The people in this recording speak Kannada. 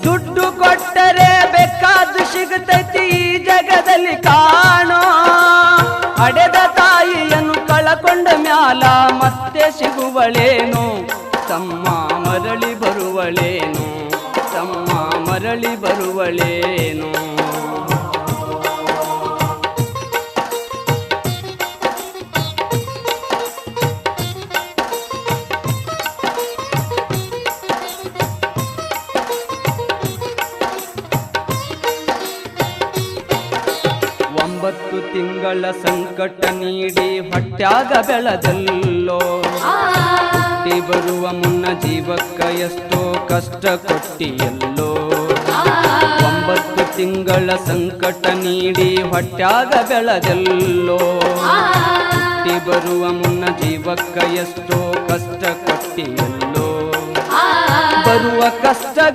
ದುಡ್ಡು ಕೊಟ್ಟರೆ ಬೇಕಾದ್ದು ಸಿಗುತ್ತೈತಿ ಈ ಜಗದಲ್ಲಿ ಕಾಣೋ. ಹಡೆದ ತಾಯಿಯನ್ನು ಕಳಕೊಂಡ ಮ್ಯಾಲ ಮತ್ತೆ ಸಿಗುವಳೇನು, ತಮ್ಮ ಮರಳಿ ಬರುವಳೇನು, ತಮ್ಮ ಮರಳಿ ಬರುವಳೇನು. ಒಂಬತ್ತು ತಿಂಗಳ ಸಂಕಟ ನೀಡಿ ಹೊಟ್ಯಾಗ ಬೆಳೆದಲ್ಲೋ. ಹುಟ್ಟಿ ಬರುವ ಮುನ್ನ ಜೀವಕ್ಕ ಎಷ್ಟೋ ಕಷ್ಟ ಕೊಟ್ಟಿಯಲ್ಲೋ. 9 ತಿಂಗಳ ಸಂಕಟ ನೀಡಿ ಹೊಟ್ಯಾಗ ಬೆಳೆದಲ್ಲೋ. ಹುಟ್ಟಿ ಬರುವ ಮುನ್ನ ಜೀವಕ್ಕ ಎಷ್ಟೋ ಕಷ್ಟ ಕೊಟ್ಟಿಯಲ್ಲೋ. ಬರುವ ಕಷ್ಟ